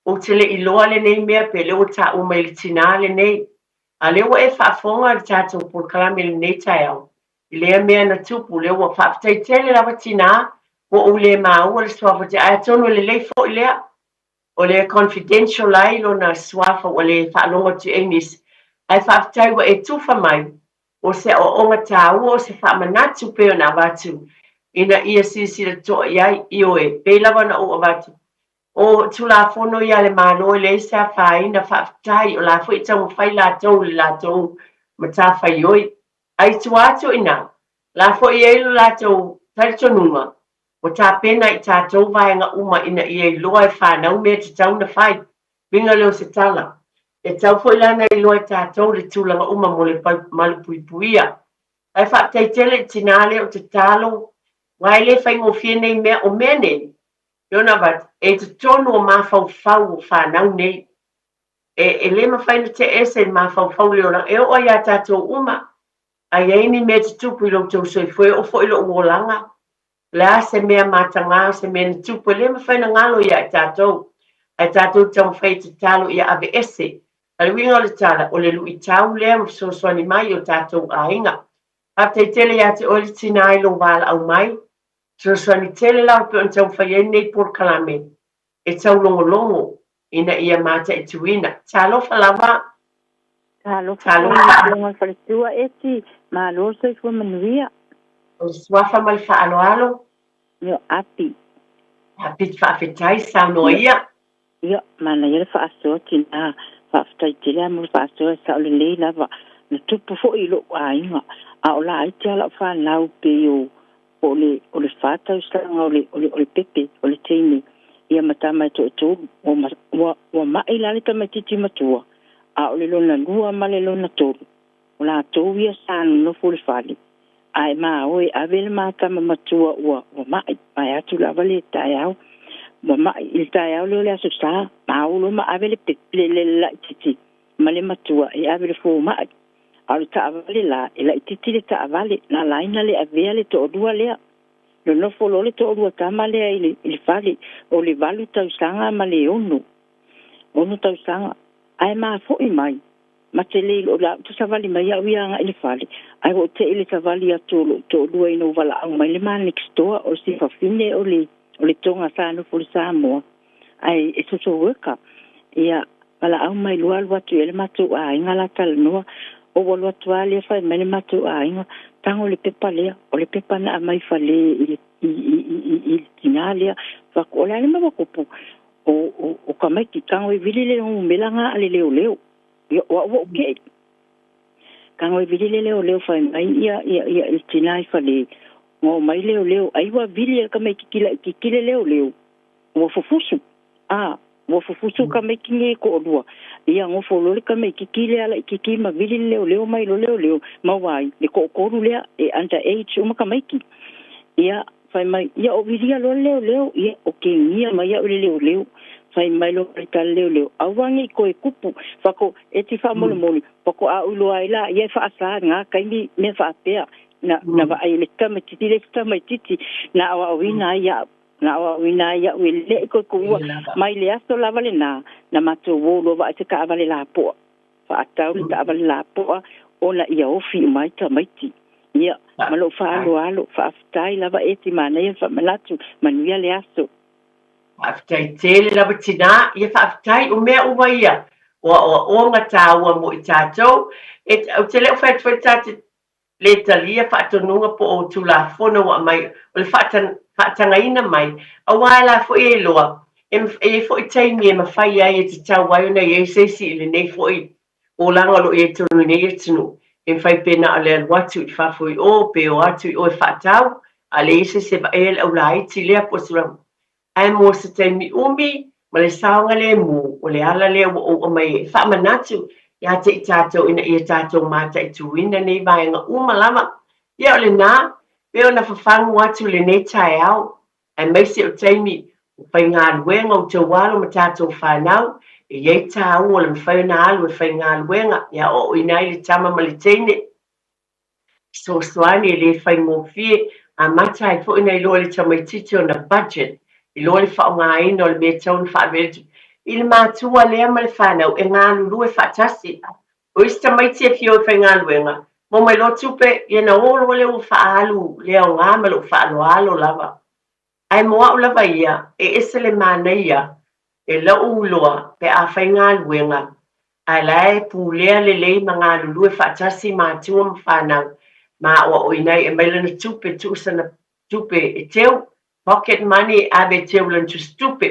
o te le iloa le nei mea pe le o ta o mai le tina le nei a le wa e whaafonga le tātou por kalame le nei tai au i lea mea na tupu le wa whaafitai tele lava tina o o le maa le swafa te aia tonu le leifo i lea o le confidential lai lo na swafa o le whaalonga tu English ai whaafitai wa e tufa mai o se o nga tāua o se whaamanatu peo na watu ina ia sisira toa iai i oe pe lava na o watu o tula fono ia le mano le sa whaina whaafitai o la fo i tamu whai la tau le la tau ma tā whai oi ai tuato ina la fo i eilu la tau taritonunga o tā pena i tā tau vaenga uma ina i ei loa e whanau mea te tau na whai vinga leo se tala e tau fo ilana i loa tā tau le tūlanga uma mo le malupuipuia ai whaatai tele tinale o te talo wai le whai ngofie nei mea o mea nei Yona bat e te tonu o mawhau o whanau nei e le mawhaina te ese mawhau leona e o ia tātou uma ai eini me te tupu i lo tau soifue o fo ilo uolanga la se mea matanga se mea ni tupu le mawhaina ngalo ia tātou ai tātou tau mwhai te talo ia ave ese ai winga o le tala o le lui tau lea mawhsoani mai o tātou a inga apte tele ia te oli tina ai lo wala au mai soani tele lau pe on tau whai nei por kalame e tau longo ina ia mata e tuina talo falawa Talo longo whaletua e ti ma lo soifua manuia o swafa mai whaaloalo yo api whaafetai sao noa ia yo mana ia whaasoa tina whaafetai tele amur whaasoa sa o le lei lava na tupu fo i lo ainga a o la ai te ala whanau pe o le whātau stanga o le pepe, o le teine, ia matama e tō o mai lale tamai titi matua, a o le lona lua ma le lona tōru, o la tō ia sānu no fo le whali, ai mā oe avele mātama matua o mai, mai atu lava le tai au, o mai il tai au leo le aso sā, mā ulo ma avele pepe le la titi, ma le matua e avele fo mai, au le taavale la, e la ititi le taavale, na laina le avea le to odua lea. No nofo lo le to odua tama lea ili fale, o le valu tausanga ma le ono. Ono tausanga, ai maa fo i mai. Ma te le ilo la, tu savali mai au ianga ili fale. Ai o te ili savali a to odua ino wala au mai le maa next door, o si fafine o le tonga sa nofo le Samoa. Ai e so weka. Ia, wala au mai lua watu ele matu a ingala talanoa, o walo atuale fai mele matu a inga tango le pepa lea o le pepa na mai fale i tina lea wako o le ale mawakopu o kamai ki tango i vili le melanga ale leo o okay tango i vili le leo fai mai ia i tina i fale o mai leo aiwa vili kamai ki kile leo o fufusu mo fufusu ka me kinge ko odua ia ngo folo le ka me kikile ala kiki ma vili leo mai leo ma wai le ko le e anta age uma ka me ki ia fai mai ia o vili leo ia o ke ia mai ia leo fai mai lo ka leo awangi ko e kupu fako e ti fa molo pako a ulo ai la ia fa asa nga kai mi me fa pea na va ai le ka me titi na awa wina ia na o wina ia we le ko mai le aso la vale na matu wo lo va te ka vale la po fa tau le ta vale la po ona ia ofi mai ta mai ti ia malo fa alo fa tai la va eti mana ia fa malatu manuia le aso aftai tele la batina ia fa aftai o me o ia o ngata o mo itato et o tele fa le talia fa tonunga po o tula fono mai o le fa tangaina mai a wala fo e loa e fo i taimi e mawhai ai e te tau wai ona e seisi le nei fo i o langa lo e tonu nei e tunu e whai pena a le alwatu i whafoi o pe o atu i o e whaatau a le ise se ba e au la iti lea posram ai mo se taimi umi ma le saonga le mu o le ala le o mai e whaamanatu ia te i tātou ina i tātou mata i tuina nei vaenga umalama ia o le nā peo na whawhangu atu le nei tae au ai maise o taimi o whai ngā luenga o te walo ma tātou whanau e iei tā ua le mwhai na alu e whai ngā luenga ia o inai le tama ma le teine so soani e le whai ngōwhie a mata i fo ina i loa le tamaititi o na budget i loa le whao ngā ina o le mea taunu whaavetu i le mātua lea ma le whanau e ngā lulu e whaatasi o isi tamaiti e fio e whai ngā luenga mo mai lo tupe ia na olo le o whaalu lea o ngā ma lo whaaloalo lava ai moa o lava ia e ese le mana ia e la uloa pe a whai ngā luenga ai lai pulea lelei magalulu e faatasi matua ma fanau ma ua inai e mai lana tupe tuusana tupe e teu pocket money abe teu lana tupe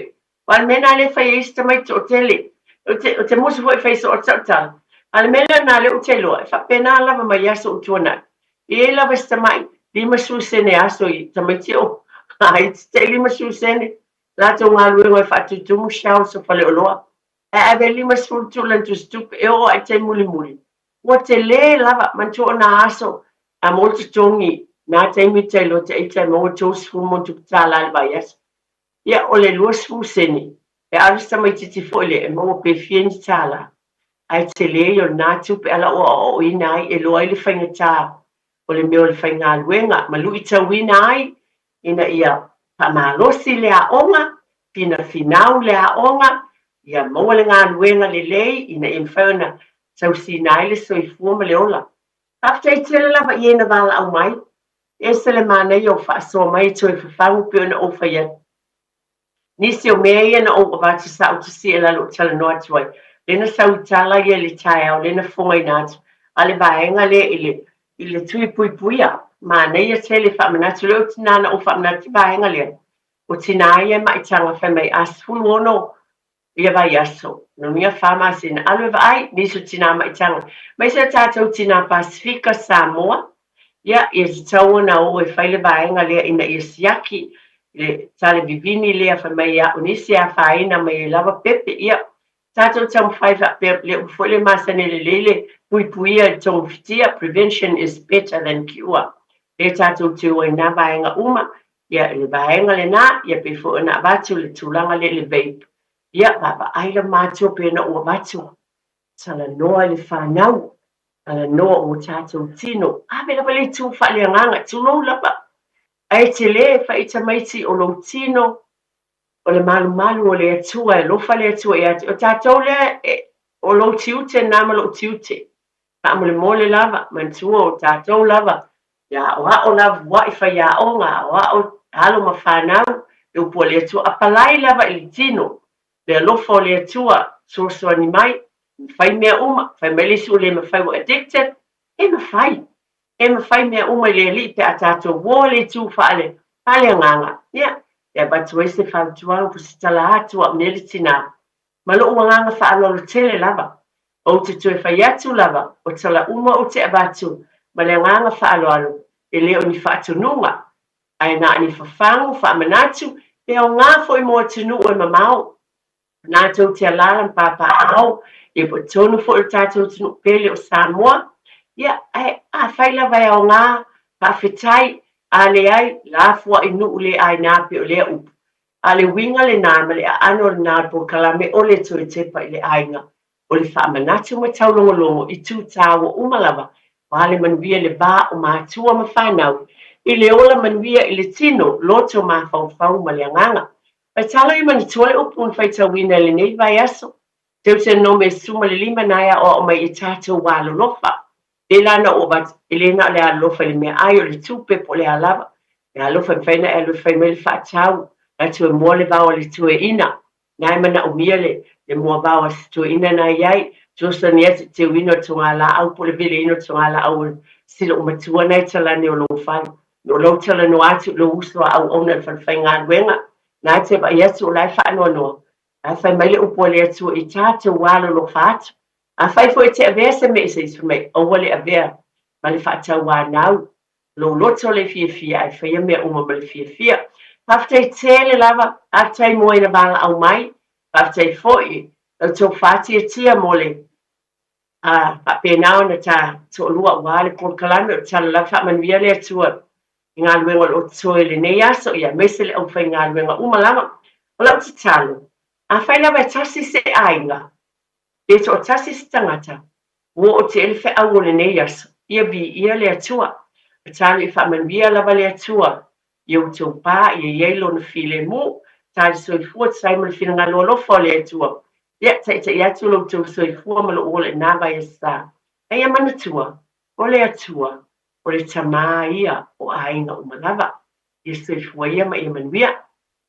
wal mena le fai ista mai totele o te musu foi fai so totala al mena na le utelo fa pena lava mai aso utona e lava sta mai lima susene aso i tamatio ai te lima susene la to ngalu e fa tutu shau so fale oloa ave lima sultu lan tu stup e o ai te muli o te le lava manto na aso a molto tongi na te mi te lo te mo to su mo tu tala vai as ia o le luas susene e arista mai titi foile e mo pe fien tala ai te le yo na tupe ala o inai e lo ai le fainga tā o le meo le fainga luenga ma lui ta winai ina ia pa malosi le a onga pina finau le a onga ia mo le ngā luenga le lei ina infana sau sinai le soifua ma le ola after i tele lava iena vala au mai e se le mana i o whaasoa mai toi whawhangu pe ona o whaia nisi o mea ia na o watu sa o tusi e lalo tala noa tuai lena sau tala ia le tai au lena fonga inatu ale vaenga le ile tui pui puia ma nei ia tele whamanatu leo tinana o whamanatu vaenga le o tina ia mai tanga whamai asfulu ono ia vai aso no mia fama sin alwe vai nisu tina mai tanga mai se tātou tina Pasifika Samoa ia e tau na o e whaile vaenga le ina ia siaki le tale vivini le a whamai a unisi a whaina mai lava pepe ia tātou tau mwhaiva pepe le ufole masane le lele pui puia tong fitia prevention is better than cure le tātou te oi na vaenga uma ia le vaenga le na ia pe fo na vatu le tulanga le vape ia baba aila mātua pena ua mātua tala noa le whanau tala noa o tātou tino awe lapa le tū whaleanganga tūnou lapa ai te le whaita maiti o lo tino o le malu o le atua e lofa le atua e ati o tātou le o lo tiute nama lo tiute ka mo le mole lava mantua o tātou lava ia o hao lava wa i whaia onga o hao halo ma whanau e upo le atua apalai lava i tino le alofa o le atua soasoani mai mawhai mea uma whai melisi o le mawhai o addicted e mawhai mea uma le li pe a tātou wō le tū whaale pale anganga ia e batu e se whautuanga po si tala atua o nele tina ma lo uanganga whaalolo tele lava o te tue whai atu lava o tala uma o te abatu ma le anganga whaaloalo e leo ni whaatununga ai na ni whawhangu whaamanatu e o ngā fo i mua tunu o mamau nā tau te alalam papa au e po tonu fo o tātou tunu pele o Samoa ia a whaila vai au ngā pawhetai a le ai la fua i nuu le ai nā pe o lea upu a le winga le nā ma le a ano le nā po kalame o le toi tepa i le ainga o le whaamanatu ma tau longolongo i tū tāua umalava wa le manuia le bā o mātua ma whanau i le ola manuia i le tino loto ma whauwhau ma le anganga ai tala i mani tuale upu un whaita wina le nei vai aso teu te no me suma le lima naia o mai i tātou wālo lofa e lana o bat e lena le alofa le mea ai o le tupe po le alava le alofa mwhaina e alofa i mele whaatau a tue mua le vau le tue ina nai mana o mia le mua vau a se tue ina na iai tuosa ni ati te wino tunga la au po le vile ino tunga la au sila umatua nai talani o lo whai o lo tala no atu lo usua au ona whanwhainga wenga nā te ba yesu lai whaanoa noa. A whai maile upo le atu i tātou wālo lo whaatu. A whai fo i te awea se me isa isu mei, o wale awea. Ma le whaatau wānau. Lo loto le fia fia, ai whaia mea uma ma le fia fia. Haftai tele lava, haftai moe na wanga au mai. Haftai foi, au tō whātia tia mole. A pēnao na tā tō lua wāle pōr kalame, o tala la whaamanuia le atua. Ngā luenga o toe le nei aso ia mesele au whai ngā luenga umalama o lau te talo a whai lawa tasi se ainga e to tasi se tangata wo o te elfe au o le nei aso ia bi ia le atua a talo i whamanuia lawa le atua ia o tau pā ia ielo na file mu tali soi fua tsai ma le fina ngā lolofa o le atua ia taita i atu lau tau soi fua ma lo ole nāwa ia sa ia manatua o le atua o le tamā ia o ainga umalava. I se fuaia ma i manuia.